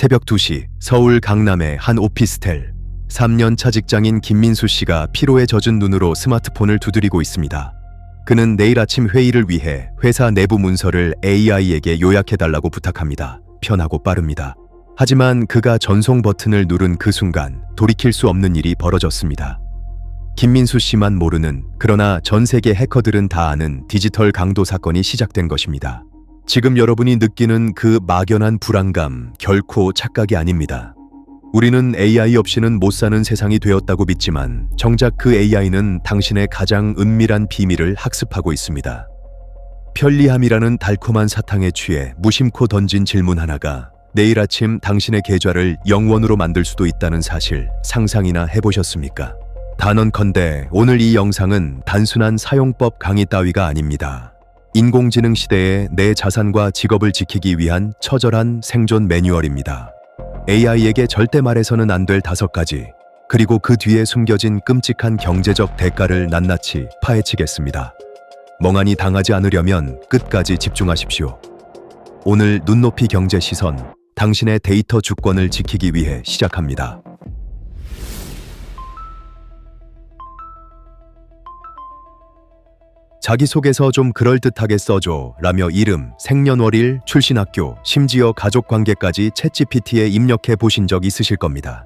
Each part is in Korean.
새벽 2시 서울 강남의 한 오피스텔. 3년 차 직장인 김민수 씨가 피로에 젖은 눈으로 스마트폰을 두드리고 있습니다. 그는 내일 아침 회의를 위해 회사 내부 문서를 AI에게 요약해달라고 부탁합니다. 편하고 빠릅니다. 하지만 그가 전송 버튼을 누른 그 순간 돌이킬 수 없는 일이 벌어졌습니다. 김민수 씨만 모르는, 그러나 전 세계 해커들은 다 아는 디지털 강도 사건이 시작된 것입니다. 지금 여러분이 느끼는 그 막연한 불안감, 결코 착각이 아닙니다. 우리는 AI 없이는 못 사는 세상이 되었다고 믿지만 정작 그 AI는 당신의 가장 은밀한 비밀을 학습하고 있습니다. 편리함이라는 달콤한 사탕에 취해 무심코 던진 질문 하나가 내일 아침 당신의 계좌를 0원으로 만들 수도 있다는 사실 상상이나 해보셨습니까? 단언컨대 오늘 이 영상은 단순한 사용법 강의 따위가 아닙니다. 인공지능 시대에 내 자산과 직업을 지키기 위한 처절한 생존 매뉴얼입니다. AI에게 절대 말해서는 안 될 5가지, 그리고 그 뒤에 숨겨진 끔찍한 경제적 대가를 낱낱이 파헤치겠습니다. 멍하니 당하지 않으려면 끝까지 집중하십시오. 오늘 눈높이 경제 시선, 당신의 데이터 주권을 지키기 위해 시작합니다. 자기소개서 좀 그럴듯하게 써줘 라며 이름, 생년월일, 출신학교, 심지어 가족관계까지 챗GPT에 입력해 보신 적 있으실 겁니다.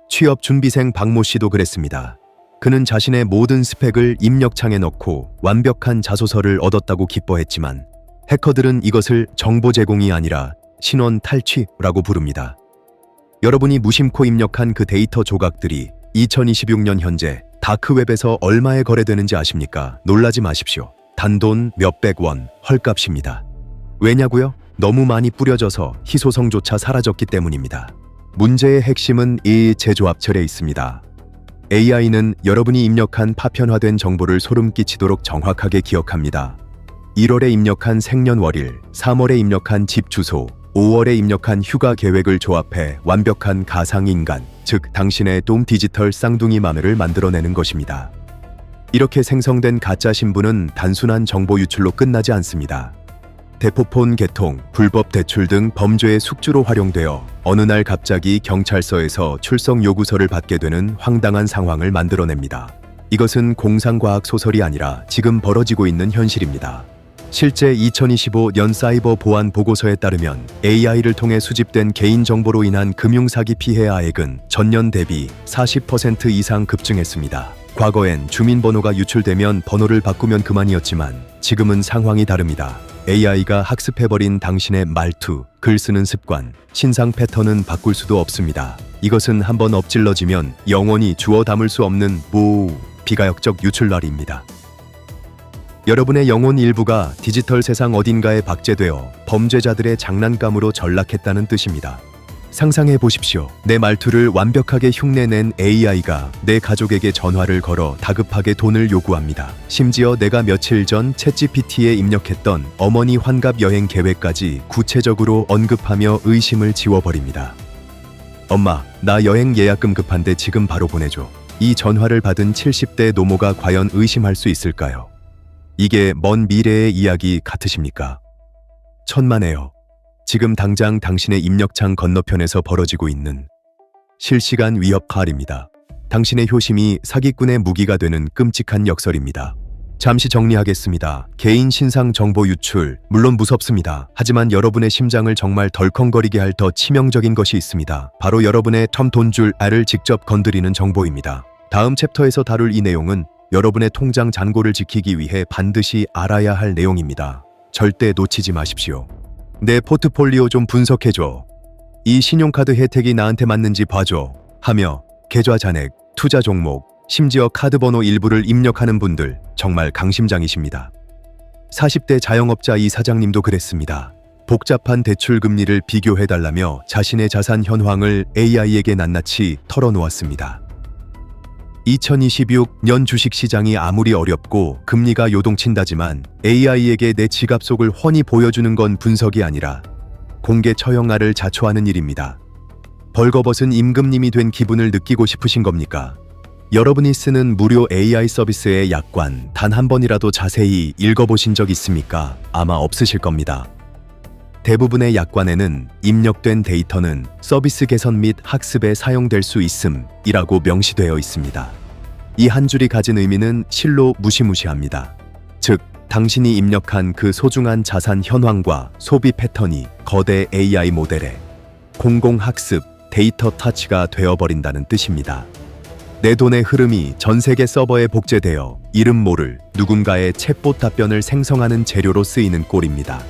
취업 준비생 박모 씨도 그랬습니다. 그는 자신의 모든 스펙을 입력창에 넣고 완벽한 자소서를 얻었다고 기뻐했지만 해커들은 이것을 정보 제공이 아니라 신원 탈취라고 부릅니다. 여러분이 무심코 입력한 그 데이터 조각들이 2026년 현재 다크웹에서 얼마에 거래되는지 아십니까? 놀라지 마십시오. 단돈 몇백 원, 헐값입니다. 왜냐고요? 너무 많이 뿌려져서 희소성조차 사라졌기 때문입니다. 문제의 핵심은 이 재조합철에 있습니다. AI는 여러분이 입력한 파편화된 정보를 소름 끼치도록 정확하게 기억합니다. 1월에 입력한 생년월일, 3월에 입력한 집 주소, 5월에 입력한 휴가 계획을 조합해 완벽한 가상인간, 즉 당신의 돔 디지털 쌍둥이 마매를 만들어내는 것입니다. 이렇게 생성된 가짜 신분은 단순한 정보 유출로 끝나지 않습니다. 대포폰 개통, 불법 대출 등 범죄의 숙주로 활용되어 어느 날 갑자기 경찰서에서 출석 요구서를 받게 되는 황당한 상황을 만들어냅니다. 이것은 공상과학 소설이 아니라 지금 벌어지고 있는 현실입니다. 실제 2025년 사이버 보안 보고서에 따르면 AI를 통해 수집된 개인정보로 인한 금융사기 피해아액은 전년 대비 40% 이상 급증했습니다. 과거엔 주민번호가 유출되면 번호를 바꾸면 그만이었지만 지금은 상황이 다릅니다. AI가 학습해버린 당신의 말투, 글 쓰는 습관, 신상 패턴은 바꿀 수도 없습니다. 이것은 한번 엎질러지면 영원히 주워 담을 수 없는 비가역적 유출날입니다. 여러분의 영혼 일부가 디지털 세상 어딘가에 박제되어 범죄자들의 장난감으로 전락했다는 뜻입니다. 상상해 보십시오. 내 말투를 완벽하게 흉내낸 AI가 내 가족에게 전화를 걸어 다급하게 돈을 요구합니다. 심지어 내가 며칠 전 챗GPT에 입력했던 어머니 환갑 여행 계획까지 구체적으로 언급하며 의심을 지워버립니다. 엄마, 나 여행 예약금 급한데 지금 바로 보내줘. 이 전화를 받은 70대 노모가 과연 의심할 수 있을까요? 이게 먼 미래의 이야기 같으십니까? 천만에요. 지금 당장 당신의 입력창 건너편에서 벌어지고 있는 실시간 위협 칼입니다. 당신의 효심이 사기꾼의 무기가 되는 끔찍한 역설입니다. 잠시 정리하겠습니다. 개인 신상 정보 유출, 물론 무섭습니다. 하지만 여러분의 심장을 정말 덜컹거리게 할 더 치명적인 것이 있습니다. 바로 여러분의 돈줄 알을 직접 건드리는 정보입니다. 다음 챕터에서 다룰 이 내용은 여러분의 통장 잔고를 지키기 위해 반드시 알아야 할 내용입니다. 절대 놓치지 마십시오. 내 포트폴리오 좀 분석해줘. 이 신용카드 혜택이 나한테 맞는지 봐줘. 하며 계좌 잔액, 투자 종목, 심지어 카드 번호 일부를 입력하는 분들 정말 강심장이십니다. 40대 자영업자 이 사장님도 그랬습니다. 복잡한 대출 금리를 비교해달라며 자신의 자산 현황을 AI에게 낱낱이 털어놓았습니다. 2026년 주식시장이 아무리 어렵고 금리가 요동친다지만 AI에게 내 지갑 속을 훤히 보여주는 건 분석이 아니라 공개 처형알을 자초하는 일입니다. 벌거벗은 임금님이 된 기분을 느끼고 싶으신 겁니까? 여러분이 쓰는 무료 AI 서비스의 약관 단 한 번이라도 자세히 읽어보신 적 있습니까? 아마 없으실 겁니다. 대부분의 약관에는 입력된 데이터는 서비스 개선 및 학습에 사용될 수 있음이라고 명시되어 있습니다. 이 한 줄이 가진 의미는 실로 무시무시합니다. 즉, 당신이 입력한 그 소중한 자산 현황과 소비 패턴이 거대 AI 모델의 공공학습 데이터 터치가 되어버린다는 뜻입니다. 내 돈의 흐름이 전 세계 서버에 복제되어 이름 모를 누군가의 챗봇 답변을 생성하는 재료로 쓰이는 꼴입니다.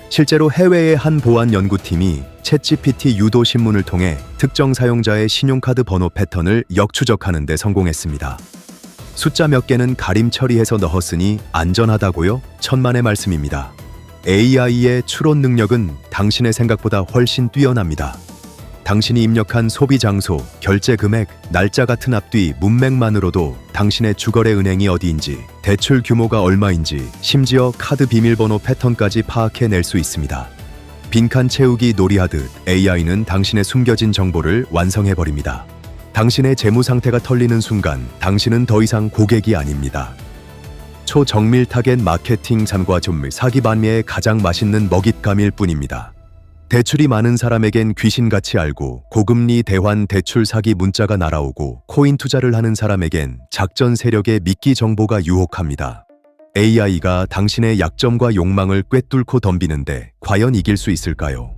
실제로 해외의 한 보안 연구팀이 챗GPT 유도 신문을 통해 특정 사용자의 신용카드 번호 패턴을 역추적하는 데 성공했습니다. 숫자 몇 개는 가림 처리해서 넣었으니 안전하다고요? 천만의 말씀입니다. AI의 추론 능력은 당신의 생각보다 훨씬 뛰어납니다. 당신이 입력한 소비 장소, 결제 금액, 날짜 같은 앞뒤 문맥만으로도 당신의 주거래 은행이 어디인지, 대출 규모가 얼마인지, 심지어 카드 비밀번호 패턴까지 파악해낼 수 있습니다. 빈칸 채우기 놀이하듯 AI는 당신의 숨겨진 정보를 완성해버립니다. 당신의 재무 상태가 털리는 순간 당신은 더 이상 고객이 아닙니다. 초정밀 타겟 마케팅 잠과 좀물 사기 반미의 가장 맛있는 먹잇감일 뿐입니다. 대출이 많은 사람에겐 귀신같이 알고 고금리 대환 대출 사기 문자가 날아오고 코인 투자를 하는 사람에겐 작전 세력의 미끼 정보가 유혹합니다. AI가 당신의 약점과 욕망을 꿰뚫고 덤비는데 과연 이길 수 있을까요?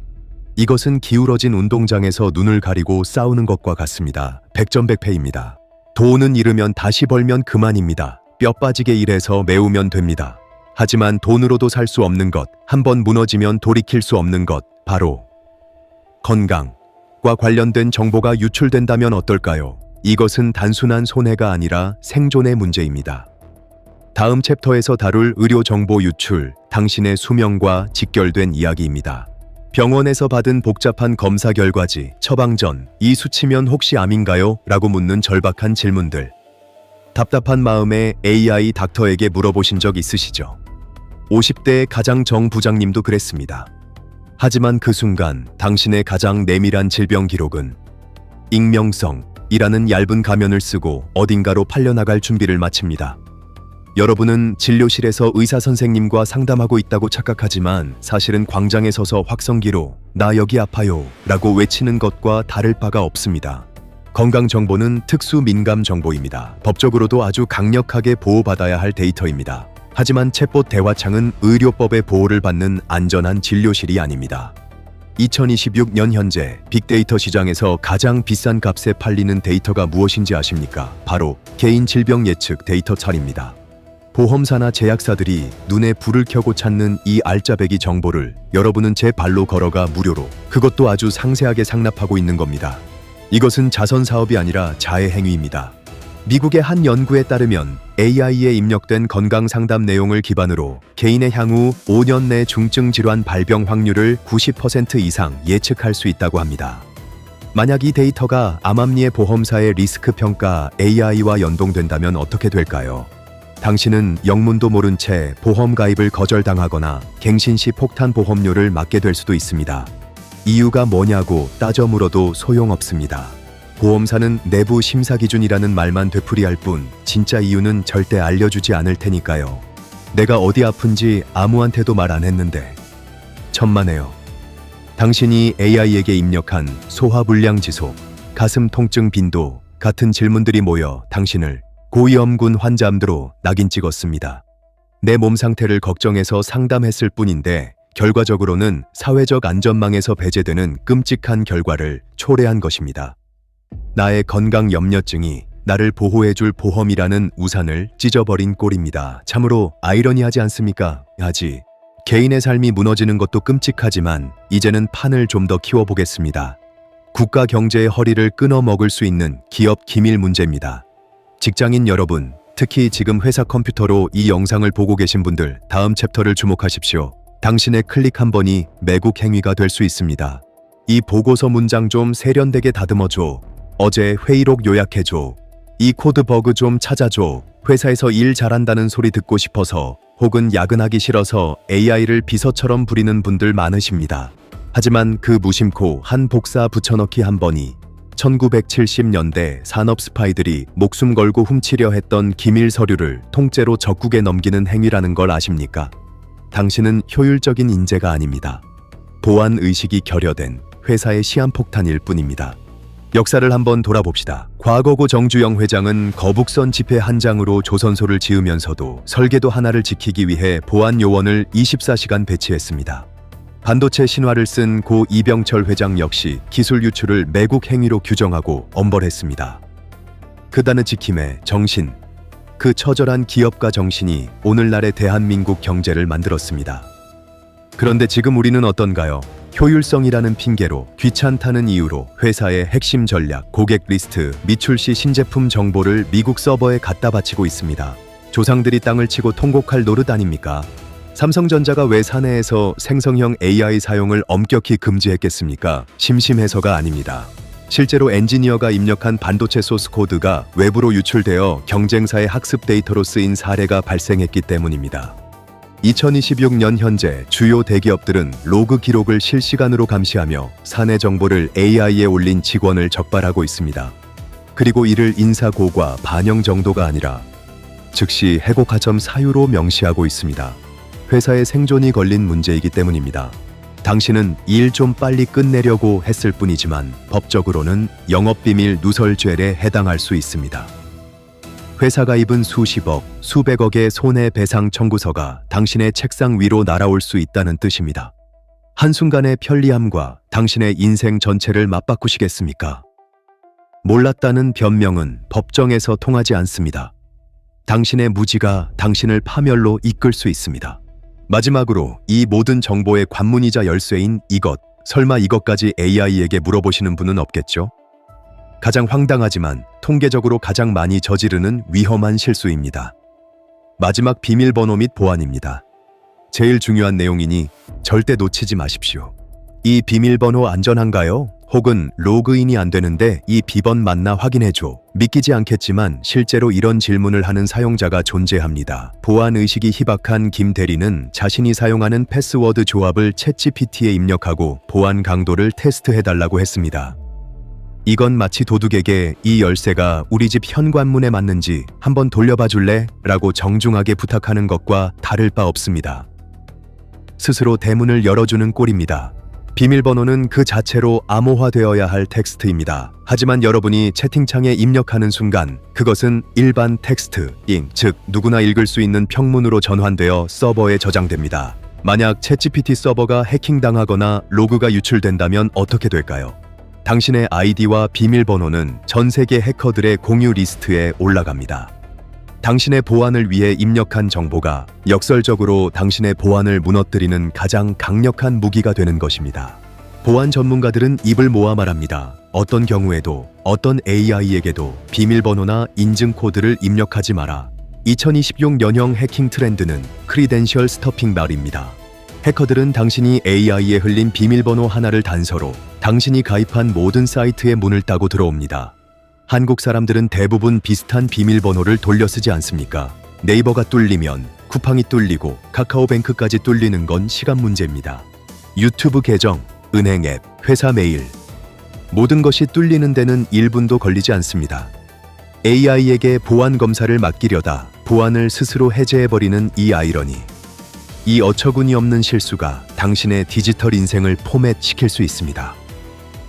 이것은 기울어진 운동장에서 눈을 가리고 싸우는 것과 같습니다. 백전백패입니다. 돈은 잃으면 다시 벌면 그만입니다. 뼈 빠지게 일해서 메우면 됩니다. 하지만 돈으로도 살 수 없는 것, 한번 무너지면 돌이킬 수 없는 것, 바로 건강과 관련된 정보가 유출된다면 어떨까요? 이것은 단순한 손해가 아니라 생존의 문제입니다. 다음 챕터에서 다룰 의료 정보 유출, 당신의 수명과 직결된 이야기입니다. 병원에서 받은 복잡한 검사 결과지, 처방 전, 이 수치면 혹시 암인가요? 라고 묻는 절박한 질문들. 답답한 마음에 AI 닥터에게 물어보신 적 있으시죠? 50대의 가장 정 부장님도 그랬습니다. 하지만 그 순간 당신의 가장 내밀한 질병 기록은 익명성이라는 얇은 가면을 쓰고 어딘가로 팔려나갈 준비를 마칩니다. 여러분은 진료실에서 의사 선생님과 상담하고 있다고 착각하지만 사실은 광장에 서서 확성기로 "나 여기 아파요" 라고 외치는 것과 다를 바가 없습니다. 건강정보는 특수 민감 정보입니다. 법적으로도 아주 강력하게 보호받아야 할 데이터입니다. 하지만 챗봇 대화창은 의료법의 보호를 받는 안전한 진료실이 아닙니다. 2026년 현재 빅데이터 시장에서 가장 비싼 값에 팔리는 데이터가 무엇인지 아십니까? 바로 개인 질병 예측 데이터 찰입니다. 보험사나 제약사들이 눈에 불을 켜고 찾는 이 알짜배기 정보를 여러분은 제 발로 걸어가 무료로, 그것도 아주 상세하게 상납하고 있는 겁니다. 이것은 자선 사업이 아니라 자해 행위입니다. 미국의 한 연구에 따르면 AI에 입력된 건강 상담 내용을 기반으로 개인의 향후 5년 내 중증 질환 발병 확률을 90% 이상 예측할 수 있다고 합니다. 만약 이 데이터가 암암리의 보험사의 리스크 평가 AI와 연동된다면 어떻게 될까요? 당신은 영문도 모른 채 보험 가입을 거절당하거나 갱신시 폭탄 보험료를 맞게 될 수도 있습니다. 이유가 뭐냐고 따져 물어도 소용없습니다. 보험사는 내부 심사 기준이라는 말만 되풀이할 뿐 진짜 이유는 절대 알려주지 않을 테니까요. 내가 어디 아픈지 아무한테도 말 안 했는데. 천만에요. 당신이 AI에게 입력한 소화불량 지속, 가슴 통증 빈도 같은 질문들이 모여 당신을 고위험군 환자암으로 낙인 찍었습니다. 내 몸 상태를 걱정해서 상담했을 뿐인데 결과적으로는 사회적 안전망에서 배제되는 끔찍한 결과를 초래한 것입니다. 나의 건강 염려증이 나를 보호해줄 보험이라는 우산을 찢어버린 꼴입니다. 참으로 아이러니하지 않습니까? 하지. 개인의 삶이 무너지는 것도 끔찍하지만 이제는 판을 좀 더 키워보겠습니다. 국가 경제의 허리를 끊어 먹을 수 있는 기업 기밀 문제입니다. 직장인 여러분, 특히 지금 회사 컴퓨터로 이 영상을 보고 계신 분들, 다음 챕터를 주목하십시오. 당신의 클릭 한 번이 매국 행위가 될 수 있습니다. 이 보고서 문장 좀 세련되게 다듬어줘. 어제 회의록 요약해줘. 이 코드 버그 좀 찾아줘. 회사에서 일 잘한다는 소리 듣고 싶어서, 혹은 야근하기 싫어서 AI를 비서처럼 부리는 분들 많으십니다. 하지만 그 무심코 한 복사 붙여넣기 한 번이 1970년대 산업 스파이들이 목숨 걸고 훔치려 했던 기밀 서류를 통째로 적국에 넘기는 행위라는 걸 아십니까? 당신은 효율적인 인재가 아닙니다. 보안 의식이 결여된 회사의 시한폭탄일 뿐입니다. 역사를 한번 돌아봅시다. 과거고 정주영 회장은 거북선 지폐 한 장으로 조선소를 지으면서도 설계도 하나를 지키기 위해 보안 요원을 24시간 배치했습니다. 반도체 신화를 쓴 고 이병철 회장 역시 기술 유출을 매국 행위로 규정하고 엄벌했습니다. 그단의 지킴의 정신, 그 처절한 기업가 정신이 오늘날의 대한민국 경제를 만들었습니다. 그런데 지금 우리는 어떤가요? 효율성이라는 핑계로 귀찮다는 이유로 회사의 핵심 전략, 고객 리스트, 미출시 신제품 정보를 미국 서버에 갖다 바치고 있습니다. 조상들이 땅을 치고 통곡할 노릇 아닙니까? 삼성전자가 왜 사내에서 생성형 AI 사용을 엄격히 금지했겠습니까? 심심해서가 아닙니다. 실제로 엔지니어가 입력한 반도체 소스 코드가 외부로 유출되어 경쟁사의 학습 데이터로 쓰인 사례가 발생했기 때문입니다. 2026년 현재 주요 대기업들은 로그 기록을 실시간으로 감시하며 사내 정보를 AI에 올린 직원을 적발하고 있습니다. 그리고 이를 인사고과 반영 정도가 아니라 즉시 해고가점 사유로 명시하고 있습니다. 회사의 생존이 걸린 문제이기 때문입니다. 당신은 일 좀 빨리 끝내려고 했을 뿐이지만 법적으로는 영업비밀 누설죄에 해당할 수 있습니다. 회사가 입은 수십억, 수백억의 손해배상 청구서가 당신의 책상 위로 날아올 수 있다는 뜻입니다. 한순간의 편리함과 당신의 인생 전체를 맞바꾸시겠습니까? 몰랐다는 변명은 법정에서 통하지 않습니다. 당신의 무지가 당신을 파멸로 이끌 수 있습니다. 마지막으로 이 모든 정보의 관문이자 열쇠인 이것, 설마 이것까지 AI에게 물어보시는 분은 없겠죠? 가장 황당하지만 통계적으로 가장 많이 저지르는 위험한 실수입니다. 마지막 비밀번호 및 보안입니다. 제일 중요한 내용이니 절대 놓치지 마십시오. 이 비밀번호 안전한가요? 혹은 로그인이 안 되는데 이 비번 맞나 확인해줘. 믿기지 않겠지만 실제로 이런 질문을 하는 사용자가 존재합니다. 보안의식이 희박한 김 대리는 자신이 사용하는 패스워드 조합을 챗GPT에 입력하고 보안 강도를 테스트해달라고 했습니다. 이건 마치 도둑에게 이 열쇠가 우리 집 현관문에 맞는지 한번 돌려봐 줄래? 라고 정중하게 부탁하는 것과 다를 바 없습니다. 스스로 대문을 열어주는 꼴입니다. 비밀번호는 그 자체로 암호화되어야 할 텍스트입니다. 하지만 여러분이 채팅창에 입력하는 순간 그것은 일반 텍스트인, 즉 누구나 읽을 수 있는 평문으로 전환되어 서버에 저장됩니다. 만약 챗GPT 서버가 해킹당하거나 로그가 유출된다면 어떻게 될까요? 당신의 아이디와 비밀번호는 전 세계 해커들의 공유 리스트에 올라갑니다. 당신의 보안을 위해 입력한 정보가 역설적으로 당신의 보안을 무너뜨리는 가장 강력한 무기가 되는 것입니다. 보안 전문가들은 입을 모아 말합니다. 어떤 경우에도 어떤 AI에게도 비밀번호나 인증 코드를 입력하지 마라. 2026년형 해킹 트렌드는 크리덴셜 스터핑 말입니다. 해커들은 당신이 AI에 흘린 비밀번호 하나를 단서로 당신이 가입한 모든 사이트의 문을 따고 들어옵니다. 한국 사람들은 대부분 비슷한 비밀번호를 돌려 쓰지 않습니까? 네이버가 뚫리면 쿠팡이 뚫리고 카카오뱅크까지 뚫리는 건 시간 문제입니다. 유튜브 계정, 은행 앱, 회사 메일, 모든 것이 뚫리는 데는 1분도 걸리지 않습니다. AI에게 보안 검사를 맡기려다 보안을 스스로 해제해버리는 이 아이러니. 이 어처구니 없는 실수가 당신의 디지털 인생을 포맷시킬 수 있습니다.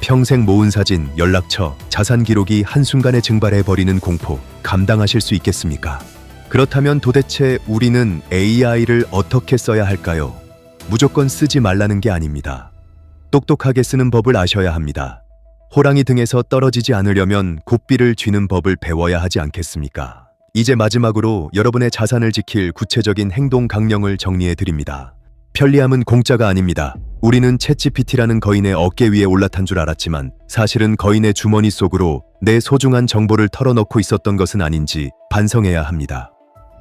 평생 모은 사진, 연락처, 자산 기록이 한순간에 증발해버리는 공포, 감당하실 수 있겠습니까? 그렇다면 도대체 우리는 AI를 어떻게 써야 할까요? 무조건 쓰지 말라는 게 아닙니다. 똑똑하게 쓰는 법을 아셔야 합니다. 호랑이 등에서 떨어지지 않으려면 고삐를 쥐는 법을 배워야 하지 않겠습니까? 이제 마지막으로 여러분의 자산을 지킬 구체적인 행동 강령을 정리해 드립니다. 편리함은 공짜가 아닙니다. 우리는 챗GPT라는 거인의 어깨 위에 올라탄 줄 알았지만 사실은 거인의 주머니 속으로 내 소중한 정보를 털어넣고 있었던 것은 아닌지 반성해야 합니다.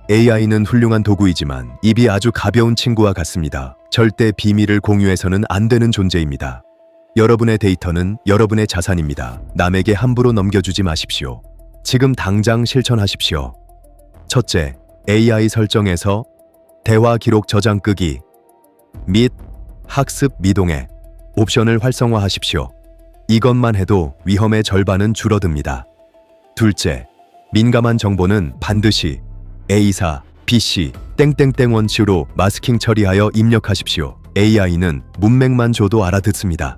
AI는 훌륭한 도구이지만 입이 아주 가벼운 친구와 같습니다. 절대 비밀을 공유해서는 안 되는 존재입니다. 여러분의 데이터는 여러분의 자산입니다. 남에게 함부로 넘겨주지 마십시오. 지금 당장 실천하십시오. 첫째, AI 설정에서 대화 기록 저장 끄기 및 학습 미동의 옵션을 활성화하십시오. 이것만 해도 위험의 절반은 줄어듭니다. 둘째, 민감한 정보는 반드시 A사, B씨, 땡땡땡 원칙으로 마스킹 처리하여 입력하십시오. AI는 문맥만 줘도 알아듣습니다.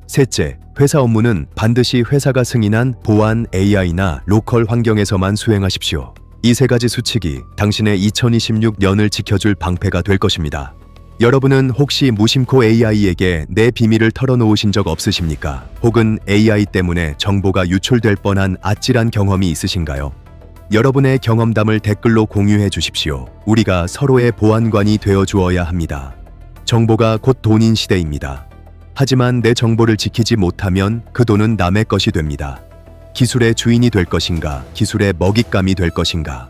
셋째, 회사 업무는 반드시 회사가 승인한 보안 AI나 로컬 환경에서만 수행하십시오. 이 세 가지 수칙이 당신의 2026년을 지켜줄 방패가 될 것입니다. 여러분은 혹시 무심코 AI에게 내 비밀을 털어놓으신 적 없으십니까? 혹은 AI 때문에 정보가 유출될 뻔한 아찔한 경험이 있으신가요? 여러분의 경험담을 댓글로 공유해 주십시오. 우리가 서로의 보안관이 되어 주어야 합니다. 정보가 곧 돈인 시대입니다. 하지만 내 정보를 지키지 못하면 그 돈은 남의 것이 됩니다. 기술의 주인이 될 것인가, 기술의 먹잇감이 될 것인가.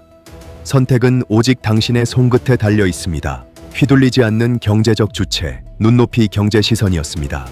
선택은 오직 당신의 손끝에 달려 있습니다. 휘둘리지 않는 경제적 주체, 눈높이 경제 시선이었습니다.